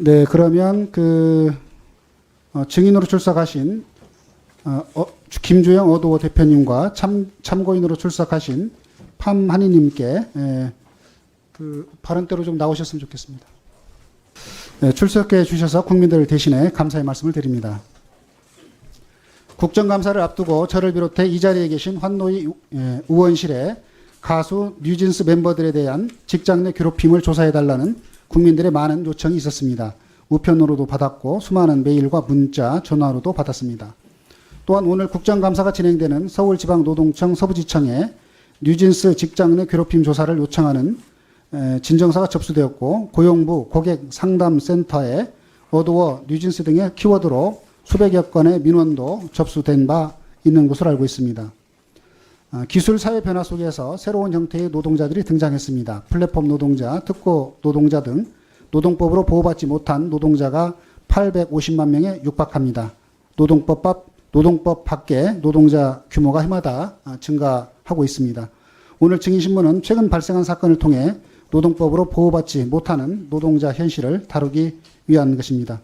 네, 그러면 증인으로 출석하신 김주영 어도어 대표님과 참고인으로 출석하신 팜한희님께 발언대로 좀 나오셨으면 좋겠습니다. 네, 출석해 주셔서 국민들 대신에 감사의 말씀을 드립니다. 국정감사를 앞두고 저를 비롯해 이 자리에 계신 환노위 의원실에 가수 뉴진스 멤버들에 대한 직장 내 괴롭힘을 조사해달라는 국민들의 많은 요청이 있었습니다. 우편으로도 받았고 수많은 메일과 문자, 전화로도 받았습니다. 또한 오늘 국정감사가 진행되는 서울지방노동청 서부지청에 뉴진스 직장 내 괴롭힘 조사를 요청하는 진정서가 접수되었고 고용부 고객상담센터에 어도어 뉴진스 등의 키워드로 수백여 건의 민원도 접수된 바 있는 것으로 알고 있습니다. 기술 사회 변화 속에서 새로운 형태의 노동자들이 등장했습니다. 플랫폼 노동자, 특고 노동자 등 노동법으로 보호받지 못한 노동자가 850만 명에 육박합니다. 노동법 밖의 노동자 규모가 해마다 증가하고 있습니다. 오늘 증인신문은 최근 발생한 사건을 통해 노동법으로 보호받지 못하는 노동자 현실을 다루기 위한 것입니다.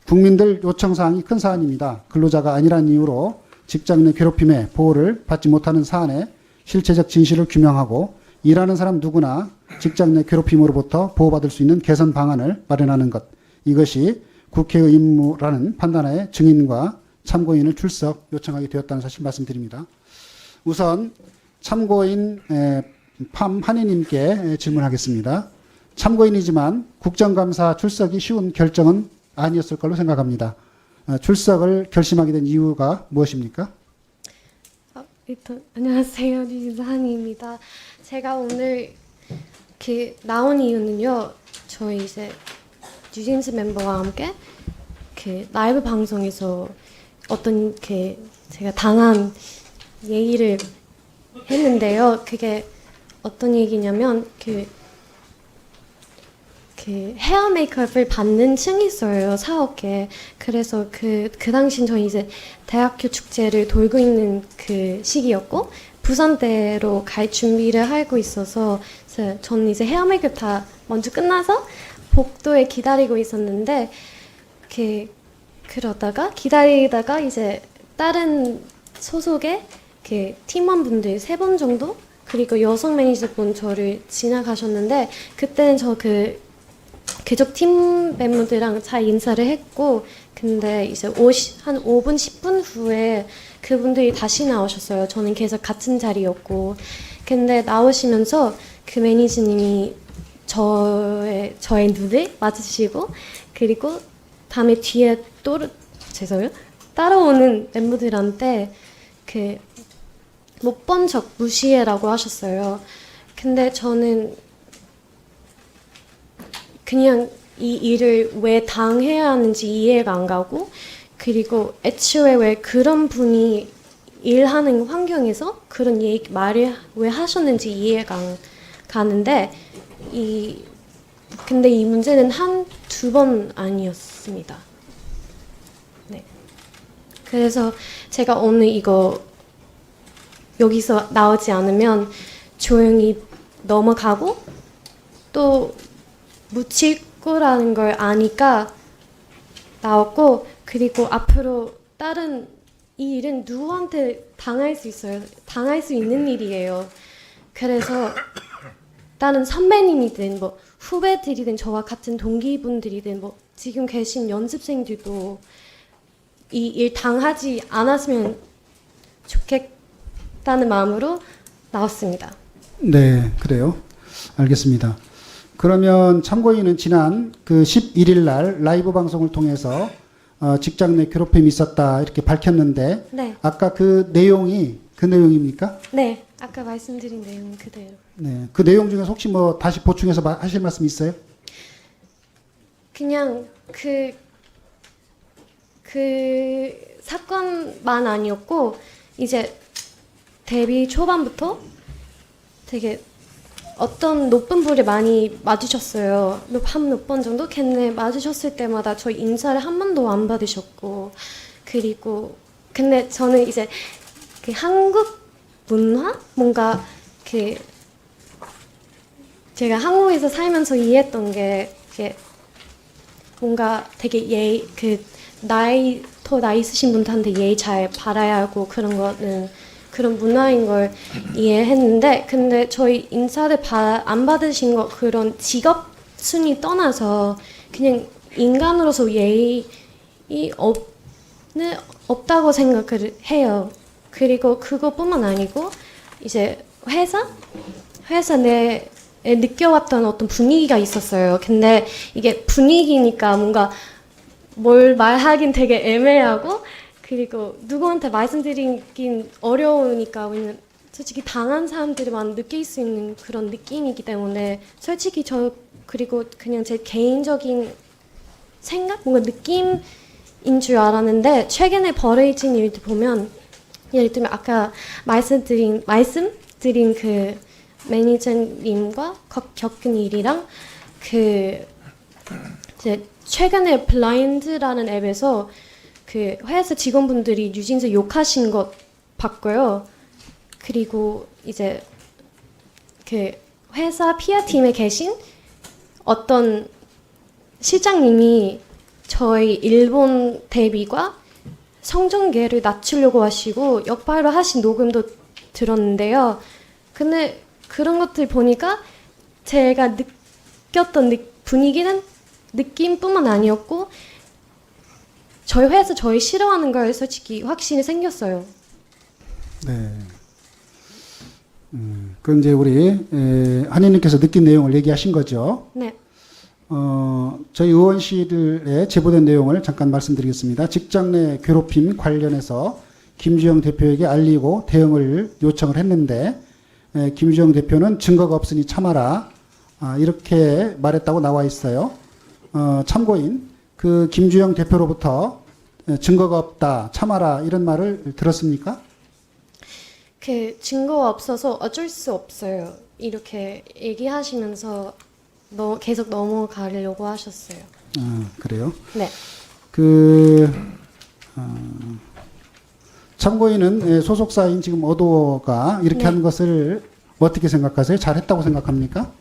국민들 요청사항이 큰 사안입니다. 근로자가 아니라는 이유로 직장 내 괴롭힘에 보호를 받지 못하는 사안의 실체적 진실을 규명하고 일하는 사람 누구나 직장 내 괴롭힘으로부터 보호받을 수 있는 개선 방안을 마련하는 것. 이것이 국회의 임무라는 판단하에 증인과 참고인을 출석 요청하게 되었다는 사실 말씀드립니다. 우선 참고인 팜한희님께 질문하겠습니다. 참고인이지만 국정감사 출석이 쉬운 결정은 아니었을 걸로 생각합니다. 출석을 결심하게 된 이유가 무엇입니까? 일단 안녕하세요, 뉴진스 한희입니다. 제가 오늘 이렇게 나온 이유는요, 저희 이제 뉴진스 멤버와 함께 라이브 방송에서 어떤 제가 당한 얘기를 했는데요. 그게 어떤 얘기냐면 헤어 메이크업을 받는 층이 있어요, 4억개. 그래서 그 당시 저희 이제 대학교 축제를 돌고 있는 그 시기였고, 부산대로 갈 준비를 하고 있어서, 저는 이제 헤어 메이크업 다 먼저 끝나서 복도에 기다리고 있었는데, 그러다가 기다리다가 이제 다른 소속의 팀원분들 3분 정도? 그리고 여성 매니저분 저를 지나가셨는데, 그때는 저 계속 팀 멤버들이랑 잘 인사를 했고, 근데 이제 한 5분, 10분 후에 그분들이 다시 나오셨어요. 저는 계속 같은 자리였고. 근데 나오시면서 그 매니저님이 저의 눈을 맞으시고, 그리고 다음에 뒤에 따라오는 멤버들한테 못 본 척 무시해라고 하셨어요. 근데 저는 그냥 이 일을 왜 당해야 하는지 이해가 안 가고, 그리고 애초에 왜 그런 분이 일하는 환경에서 그런 말을 왜 하셨는지 이해가 안 가는데, 근데 이 문제는 두 번 아니었습니다. 네. 그래서 제가 오늘 이거 여기서 나오지 않으면 조용히 넘어가고 또 묻힐 거라는 걸 아니까 나왔고, 그리고 앞으로 이 일은 누구한테 당할 수 있어요. 당할 수 있는 일이에요. 그래서 다른 선배님이든 후배들이든 저와 같은 동기분들이든 지금 계신 연습생들도 이 일 당하지 않았으면 좋겠다는 마음으로 나왔습니다. 네, 그래요. 알겠습니다. 그러면 참고인은 지난 11일 날 라이브 방송을 통해서 직장 내 괴롭힘이 있었다 이렇게 밝혔는데, 네. 아까 그 내용이 그 내용입니까? 네, 아까 말씀드린 내용 그대로. 네, 그 내용 중에서 혹시 다시 보충해서 하실 말씀 있어요? 그냥 그 사건만 아니었고, 이제 데뷔 초반부터 되게 어떤 높은 분을 많이 맞으셨어요. 한 몇 번 정도? 걔네 맞으셨을 때마다 저희 인사를 한 번도 안 받으셨고, 그리고 근데 저는 이제 한국 문화? 뭔가 제가 한국에서 살면서 이해했던 게 뭔가 되게 더 나이 있으신 분들한테 예의 잘 바라야 하고 그런 거는 그런 문화인 걸 이해했는데, 근데 저희 인사를 안 받으신 거 그런 직업 순위 떠나서 그냥 인간으로서 예의 없다고 생각을 해요. 그리고 그것뿐만 아니고 이제 회사 내에 느껴왔던 어떤 분위기가 있었어요. 근데 이게 분위기니까 뭔가 뭘 말하긴 되게 애매하고, 그리고 누구한테 말씀드리긴 어려우니까, 왜냐면 솔직히 당한 사람들만 느낄 수 있는 그런 느낌이기 때문에 솔직히 그리고 그냥 제 개인적인 생각? 뭔가 느낌인 줄 알았는데, 최근에 벌어진 일들 보면, 예를 들면 아까 말씀드린 그 매니저님과 겪은 일이랑 이제 최근에 블라인드라는 앱에서 그 회사 직원분들이 뉴진스 욕하신 것 봤고요. 그리고 이제 그 회사 PR 팀에 계신 어떤 실장님이 저희 일본 데뷔과 성종계를 낮추려고 하시고 역발로 하신 녹음도 들었는데요. 근데 그런 것들 보니까 제가 느꼈던 분위기는 느낌뿐만 아니었고, 저희 회사 저희 싫어하는 걸 솔직히 확신이 생겼어요. 네. 그 이제 우리 한의님께서 느낀 내용을 얘기하신 거죠. 네. 저희 의원실에 제보된 내용을 잠깐 말씀드리겠습니다. 직장 내 괴롭힘 관련해서 김주영 대표에게 알리고 대응을 요청을 했는데, 김주영 대표는 증거가 없으니 참아라, 이렇게 말했다고 나와 있어요. 참고인 그 김주영 대표로부터 증거가 없다, 참아라, 이런 말을 들었습니까? 그 증거가 없어서 어쩔 수 없어요. 이렇게 얘기하시면서 계속 넘어가려고 하셨어요. 그래요? 네. 참고인은 소속사인 지금 어도어가 이렇게 네. 한 것을 어떻게 생각하세요? 잘했다고 생각합니까?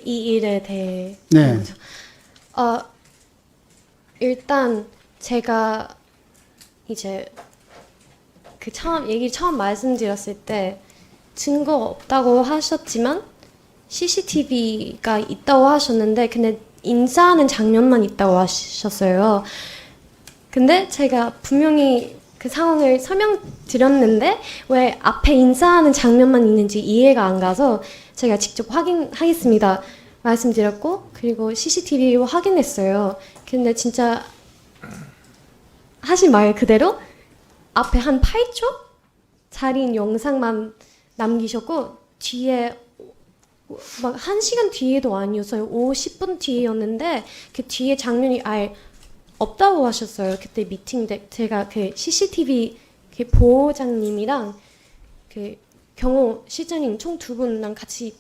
이 일에 대해. 네. 일단 제가 이제 처음 말씀드렸을 때 증거가 없다고 하셨지만 CCTV가 있다고 하셨는데, 근데 인사하는 장면만 있다고 하셨어요. 근데 제가 분명히 그 상황을 설명드렸는데 왜 앞에 인사하는 장면만 있는지 이해가 안 가서 제가 직접 확인하겠습니다 말씀드렸고, 그리고 CCTV로 확인했어요. 근데 진짜 하신 말 그대로 앞에 한 8초 짜리 영상만 남기셨고, 뒤에 막 1시간 뒤에도 아니었어요. 50분 뒤였는데 그 뒤에 장면이 아예 없다고 하셨어요. 그때 미팅 때 제가 그 CCTV 그 보호장님이랑 그 경호 실장님 총 2분랑 같이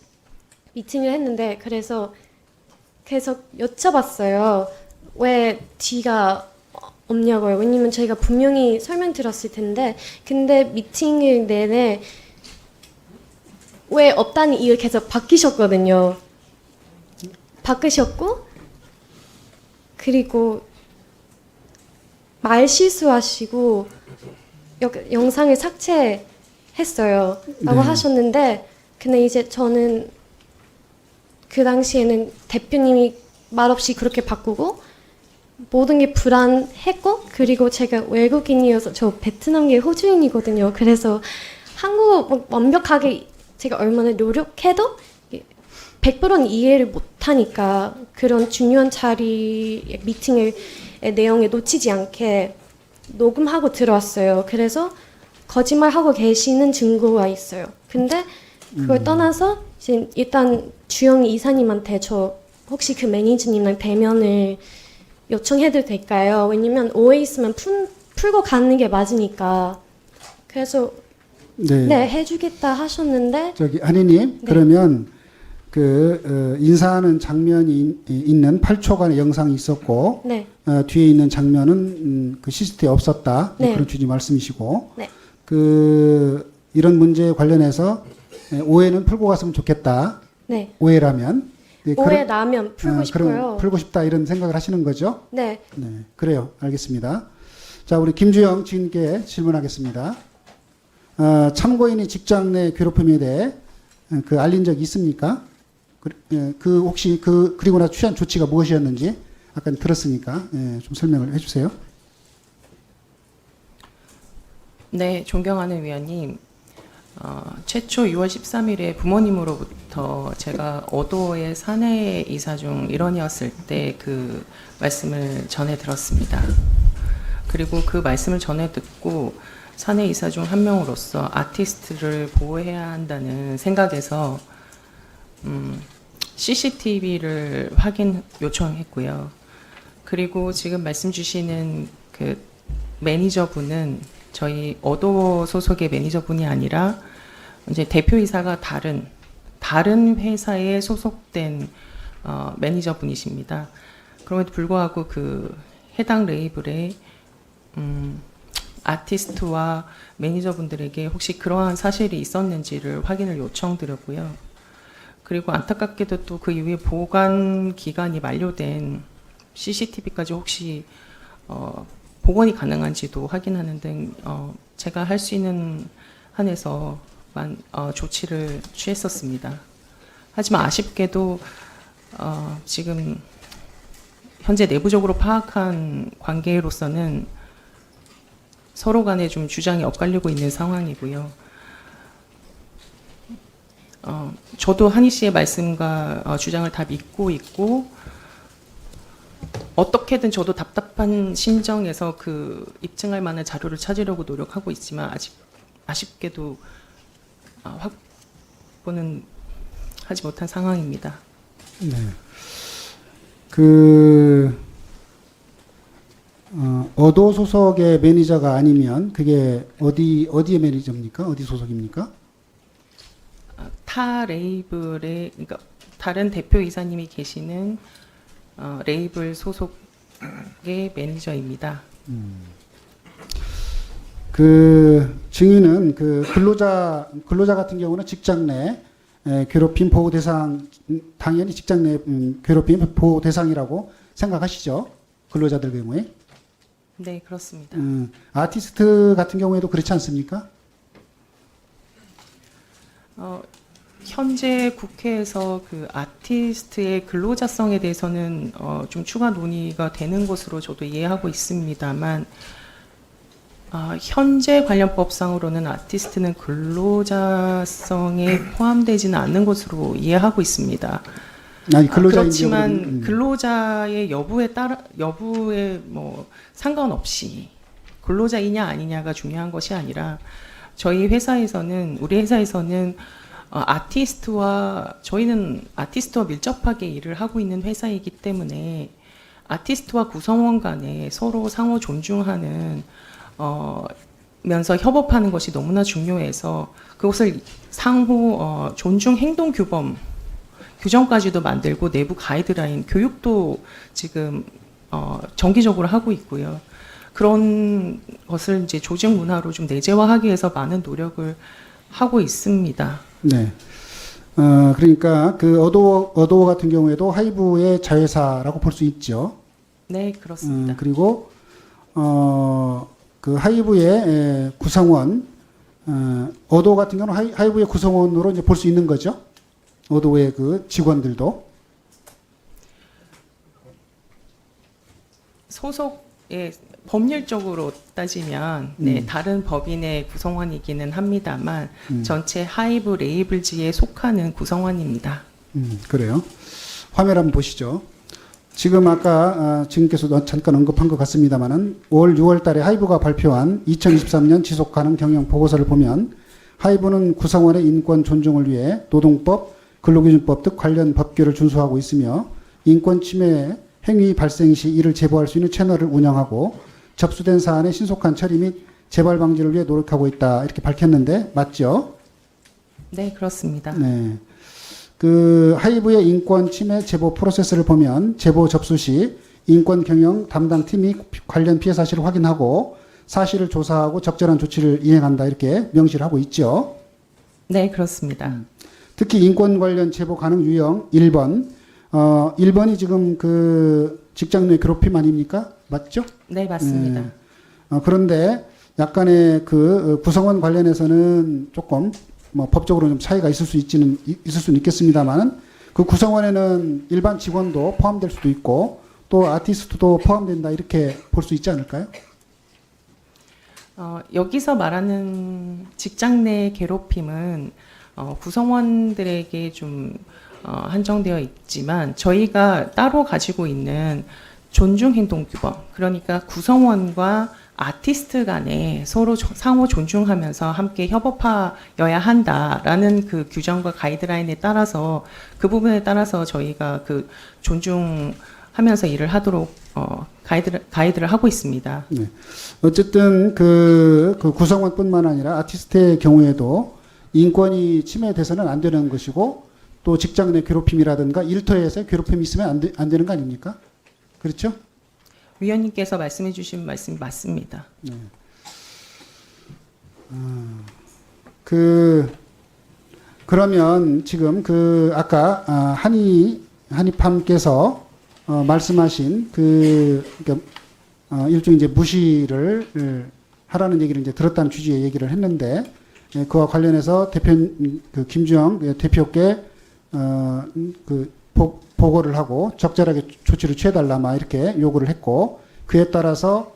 미팅을 했는데, 그래서 계속 여쭤봤어요. 왜 뒤가 없냐고요. 왜냐면 저희가 분명히 설명드렸을 텐데, 근데 미팅을 내내 왜 없다는 이유를 계속 바뀌셨거든요. 바꾸셨고, 그리고 말 실수하시고 영상을 삭제했어요 라고 하셨는데, 근데 이제 저는 그 당시에는 대표님이 말없이 그렇게 바꾸고 모든 게 불안했고, 그리고 제가 외국인이어서 저 베트남계 호주인이거든요. 그래서 한국어 완벽하게 제가 얼마나 노력해도 100%는 이해를 못하니까 그런 중요한 자리 미팅의 내용에 놓치지 않게 녹음하고 들어왔어요. 그래서 거짓말하고 계시는 증거가 있어요. 근데 그걸 떠나서 이제 일단 주영 이사님한테 저 혹시 그 매니저님랑 대면을 요청해도 될까요? 왜냐면 오해 있으면 풀고 가는 게 맞으니까. 그래서 네, 해주겠다 하셨는데. 저기 한희님, 네. 그러면 인사하는 장면이 있는 8초간의 영상이 있었고, 네. 뒤에 있는 장면은 그 CCTV에 없었다. 네. 그런 취지 말씀이시고, 네. 이런 문제에 관련해서 오해는 풀고 갔으면 좋겠다. 네. 오해라면. 네, 오해 나면 풀고 그럼 싶어요. 풀고 싶다 이런 생각을 하시는 거죠? 네. 네, 그래요. 알겠습니다. 자, 우리 김주영 지인께 질문하겠습니다. 참고인이 직장 내 괴롭힘에 대해 알린 적이 있습니까? 혹시 그리고 나서 취한 조치가 무엇이었는지 아까 들었으니까 좀 설명을 해주세요. 네, 존경하는 위원님. 최초 6월 13일에 부모님으로부터 제가 어도의 사내 이사 중 일원이었을 때 그 말씀을 전해 들었습니다. 그리고 그 말씀을 전해 듣고 사내 이사 중 한 명으로서 아티스트를 보호해야 한다는 생각에서 CCTV를 확인 요청했고요. 그리고 지금 말씀 주시는 그 매니저분은 저희 어도 소속의 매니저분이 아니라 이제 대표이사가 다른 회사에 소속된 매니저분이십니다. 그럼에도 불구하고 그 해당 레이블의 아티스트와 매니저분들에게 혹시 그러한 사실이 있었는지를 확인을 요청드렸고요. 그리고 안타깝게도 또 그 이후에 보관 기간이 만료된 CCTV까지 혹시 복원이 가능한지도 확인하는 등 제가 할 수 있는 한에서만 조치를 취했었습니다. 하지만 아쉽게도 지금 현재 내부적으로 파악한 관계로서는 서로 간에 좀 주장이 엇갈리고 있는 상황이고요. 저도 한희 씨의 말씀과 주장을 다 믿고 있고 어떻게든 저도 답답한 심정에서 그 입증할 만한 자료를 찾으려고 노력하고 있지만 아직 아쉽게도 확보는 하지 못한 상황입니다. 네. 어도 소속의 매니저가 아니면 그게 어디의 매니저입니까? 어디 소속입니까? 타 레이블의 그러니까 다른 대표 이사님이 계시는 레이블 소속의 매니저입니다. 그 증인은 그 근로자 같은 경우는 직장 내 괴롭힘 보호 대상 당연히 직장 내 괴롭힘 보호 대상이라고 생각하시죠? 근로자들 경우에. 네, 그렇습니다. 아티스트 같은 경우에도 그렇지 않습니까? 현재 국회에서 그 아티스트의 근로자성에 대해서는 좀 추가 논의가 되는 것으로 저도 이해하고 있습니다만 현재 관련법상으로는 아티스트는 근로자성에 포함되지는 않는 것으로 이해하고 있습니다. 아니 그렇지만 근로자의 여부에 뭐 상관없이 근로자이냐 아니냐가 중요한 것이 아니라 우리 회사에서는 저희는 아티스트와 밀접하게 일을 하고 있는 회사이기 때문에 아티스트와 구성원 간에 서로 상호 존중하는 면서 협업하는 것이 너무나 중요해서 그것을 상호 존중 행동 규정까지도 만들고 내부 가이드라인 교육도 지금 정기적으로 하고 있고요. 그런 것을 이제 조직 문화로 좀 내재화하기 위해서 많은 노력을 하고 있습니다. 네. 그러니까 그 어도어 같은 경우에도 하이브의 자회사라고 볼 수 있죠. 네, 그렇습니다. 그리고 그 하이브의 구성원, 어도 같은 경우는 하이브의 구성원으로 이제 볼 수 있는 거죠. 어도의 그 직원들도. 소속의 법률적으로 따지면 네, 다른 법인의 구성원이기는 합니다만 전체 하이브 레이블지에 속하는 구성원입니다. 그래요. 화면 한번 보시죠. 지금 아까 지금께서도 잠깐 언급한 것 같습니다만은 올 6월 달에 하이브가 발표한 2023년 지속 가능 경영 보고서를 보면 하이브는 구성원의 인권 존중을 위해 노동법, 근로기준법 등 관련 법규를 준수하고 있으며 인권 침해 행위 발생 시 이를 제보할 수 있는 채널을 운영하고 접수된 사안의 신속한 처리 및 재발 방지를 위해 노력하고 있다. 이렇게 밝혔는데 맞죠? 네, 그렇습니다. 네. 그 하이브의 인권 침해 제보 프로세스를 보면 제보 접수 시 인권 경영 담당 팀이 관련 피해 사실을 확인하고 사실을 조사하고 적절한 조치를 이행한다. 이렇게 명시를 하고 있죠. 네, 그렇습니다. 특히 인권 관련 제보 가능 유형 1번 1번이 지금 그 직장 내 괴롭힘 아닙니까? 맞죠? 네, 맞습니다. 그런데 약간의 그 구성원 관련해서는 조금 뭐 법적으로 좀 차이가 있을 수는 있겠습니다만은 그 구성원에는 일반 직원도 포함될 수도 있고 또 아티스트도 포함된다 이렇게 볼 수 있지 않을까요? 여기서 말하는 직장 내 괴롭힘은 구성원들에게 좀 한정되어 있지만 저희가 따로 가지고 있는 존중행동규범, 그러니까 구성원과 아티스트 간에 서로 상호 존중하면서 함께 협업하여야 한다라는 그 규정과 가이드라인에 따라서 그 부분에 따라서 저희가 그 존중하면서 일을 하도록 가이드를 하고 있습니다. 네. 어쨌든 그 구성원뿐만 아니라 아티스트의 경우에도 인권이 침해돼서는 안 되는 것이고 또 직장 내 괴롭힘이라든가 일터에서 괴롭힘이 있으면 안 되는 거 아닙니까? 그렇죠? 위원님께서 말씀해 주신 말씀이 맞습니다. 네. 그러면 지금 아까 한입함께서 말씀하신 그러니까 일종의 이제 무시를 하라는 얘기를 이제 들었다는 취지의 얘기를 했는데 그와 관련해서 김주영 대표께 보고를 하고 적절하게 조치를 취해달라 막 이렇게 요구를 했고 그에 따라서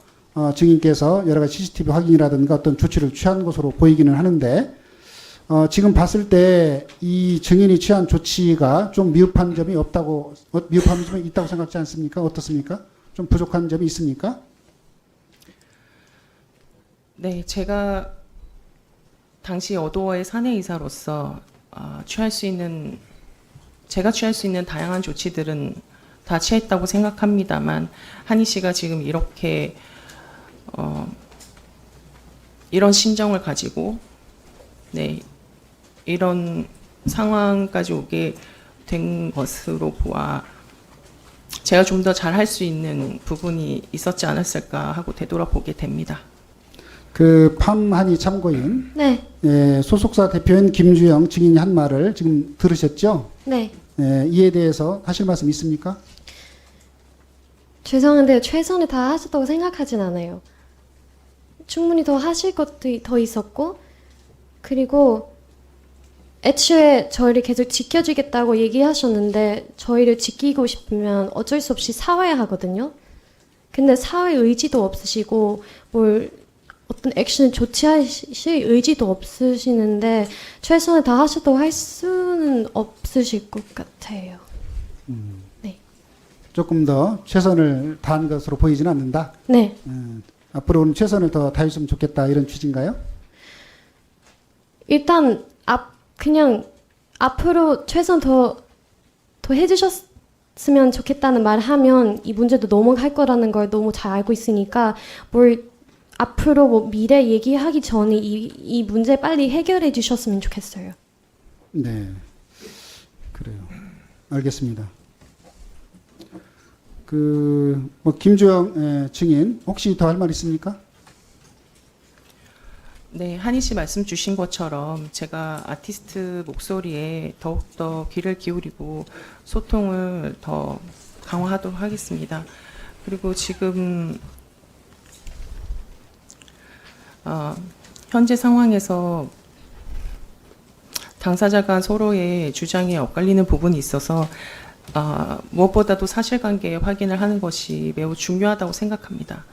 증인께서 여러 가지 CCTV 확인이라든가 어떤 조치를 취한 것으로 보이기는 하는데 지금 봤을 때 이 증인이 취한 조치가 좀 미흡한 점이 미흡한 점이 있다고 생각지 않습니까? 어떻습니까? 좀 부족한 점이 있습니까? 네, 제가 당시 어도어의 사내이사로서 제가 취할 수 있는 다양한 조치들은 다 취했다고 생각합니다만 한희 씨가 지금 이렇게 이런 심정을 가지고 이런 상황까지 오게 된 것으로 보아 제가 좀 더 잘할 수 있는 부분이 있었지 않았을까 하고 되돌아보게 됩니다. 한이 참고인 네. 소속사 대표인 김주영 증인이 한 말을 지금 들으셨죠? 네. 이에 대해서 하실 말씀 있습니까? 죄송한데 최선을 다 하셨다고 생각하진 않아요. 충분히 더 하실 것도 더 있었고 그리고 애초에 저희를 계속 지켜주겠다고 얘기하셨는데 저희를 지키고 싶으면 어쩔 수 없이 싸워야 하거든요. 근데 사회 의지도 없으시고 어떤 액션을 조치하실 의지도 없으시는데 최선을 다하셨다고 할 수는 없으실 것 같아요. 네. 조금 더 최선을 다한 것으로 보이지는 않는다. 네. 앞으로는 최선을 더 다했으면 좋겠다 이런 취지인가요? 일단 그냥 앞으로 최선 더 해주셨으면 좋겠다는 말 하면 이 문제도 넘어갈 거라는 걸 너무 잘 알고 있으니까 앞으로 미래 얘기하기 전에 이 문제 빨리 해결해 주셨으면 좋겠어요. 네, 그래요. 알겠습니다. 김주영 증인 혹시 더 할 말 있습니까? 네, 한희 씨 말씀 주신 것처럼 제가 아티스트 목소리에 더욱더 귀를 기울이고 소통을 더 강화하도록 하겠습니다. 그리고 지금 현재 상황에서 당사자 간 서로의 주장에 엇갈리는 부분이 있어서 무엇보다도 사실관계 확인을 하는 것이 매우 중요하다고 생각합니다.